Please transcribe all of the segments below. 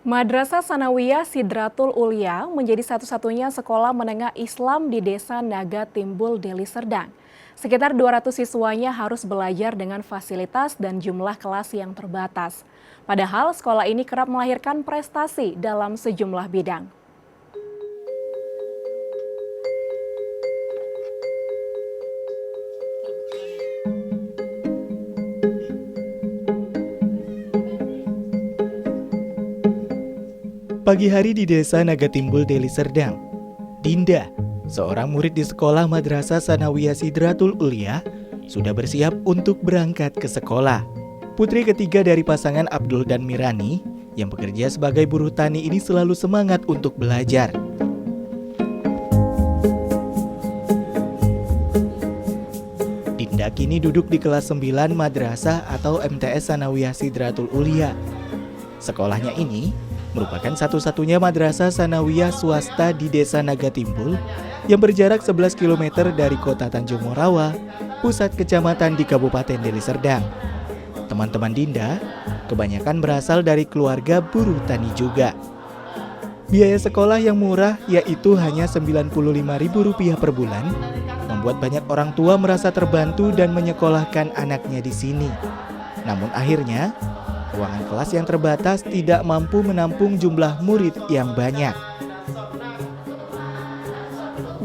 Madrasah Sanawiyah Sidratul Ulia menjadi satu-satunya sekolah menengah Islam di Desa Naga Timbul, Deli Serdang. Sekitar 200 siswanya harus belajar dengan fasilitas dan jumlah kelas yang terbatas. Padahal sekolah ini kerap melahirkan prestasi dalam sejumlah bidang. Pagi hari di Desa Naga Timbul, Deli Serdang, Dinda, seorang murid di sekolah Madrasah Sanawiyah Sidratul Ulia, sudah bersiap untuk berangkat ke sekolah. Putri ketiga dari pasangan Abdul dan Mirani, yang bekerja sebagai buruh tani ini selalu semangat untuk belajar. Dinda kini duduk di kelas 9 Madrasah atau MTS Sanawiyah Sidratul Ulia. Sekolahnya ini merupakan satu-satunya madrasah sanawiyah swasta di Desa Naga Timbul yang berjarak 11 km dari kota Tanjung Morawa, pusat kecamatan di Kabupaten Deli Serdang. Teman-teman Dinda kebanyakan berasal dari keluarga buruh tani juga. Biaya sekolah yang murah yaitu hanya Rp95.000 per bulan membuat banyak orang tua merasa terbantu dan menyekolahkan anaknya di sini. Namun akhirnya ruangan kelas yang terbatas tidak mampu menampung jumlah murid yang banyak.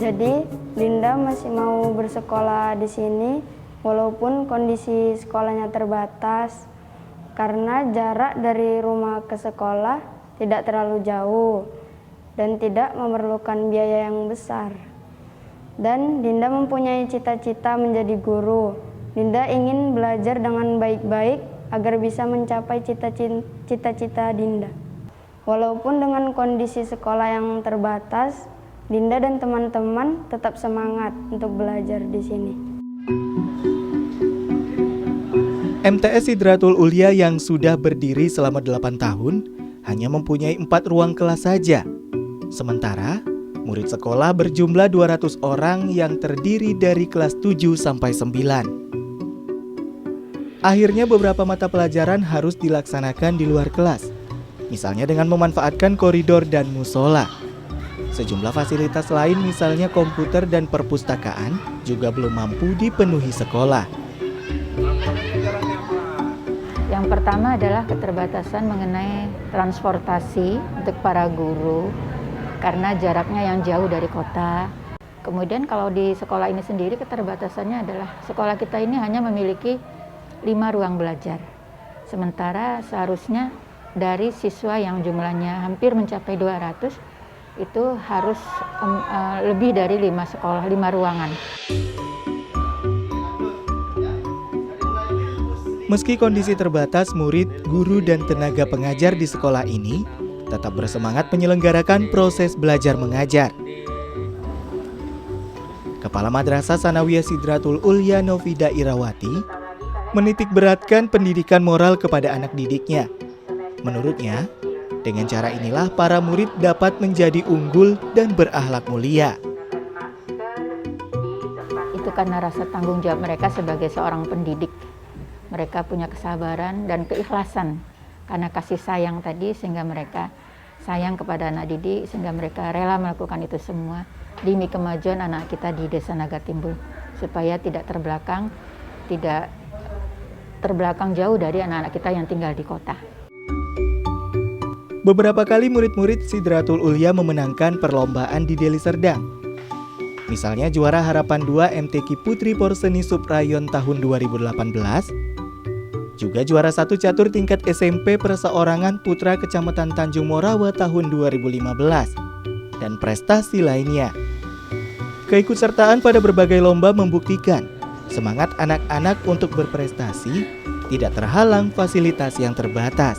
Jadi, Dinda masih mau bersekolah di sini walaupun kondisi sekolahnya terbatas karena jarak dari rumah ke sekolah tidak terlalu jauh dan tidak memerlukan biaya yang besar. Dan Dinda mempunyai cita-cita menjadi guru. Dinda ingin belajar dengan baik-baik agar bisa mencapai cita-cita Dinda. Walaupun dengan kondisi sekolah yang terbatas, Dinda dan teman-teman tetap semangat untuk belajar di sini. MTS Sidratul Ulia yang sudah berdiri selama 8 tahun hanya mempunyai 4 ruang kelas saja. Sementara murid sekolah berjumlah 200 orang yang terdiri dari kelas 7 sampai 9. Akhirnya beberapa mata pelajaran harus dilaksanakan di luar kelas, misalnya dengan memanfaatkan koridor dan musola. Sejumlah fasilitas lain misalnya komputer dan perpustakaan juga belum mampu dipenuhi sekolah. Yang pertama adalah keterbatasan mengenai transportasi untuk para guru karena jaraknya yang jauh dari kota. Kemudian kalau di sekolah ini sendiri keterbatasannya adalah sekolah kita ini hanya memiliki 5 ruang belajar. Sementara seharusnya dari siswa yang jumlahnya hampir mencapai 200 itu harus lebih dari 5 sekolah, 5 ruangan. Meski kondisi terbatas, murid, guru, dan tenaga pengajar di sekolah ini tetap bersemangat menyelenggarakan proses belajar mengajar. Kepala Madrasah Sanawiyah Sidratul Ulia Novida Irawati menitik beratkan pendidikan moral kepada anak didiknya. Menurutnya, dengan cara inilah para murid dapat menjadi unggul dan berakhlak mulia. Itu karena rasa tanggung jawab mereka sebagai seorang pendidik. Mereka punya kesabaran dan keikhlasan karena kasih sayang tadi sehingga mereka sayang kepada anak didik sehingga mereka rela melakukan itu semua demi kemajuan anak kita di Desa Naga Timbul supaya tidak terbelakang jauh dari anak-anak kita yang tinggal di kota. Beberapa kali murid-murid Sidratul Ulia memenangkan perlombaan di Deli Serdang. Misalnya juara Harapan 2 MTQ Putri Porseni Subrayon tahun 2018, juga juara 1 catur tingkat SMP Perseorangan Putra Kecamatan Tanjung Morawa tahun 2015, dan prestasi lainnya. Keikutsertaan pada berbagai lomba membuktikan semangat anak-anak untuk berprestasi tidak terhalang fasilitas yang terbatas.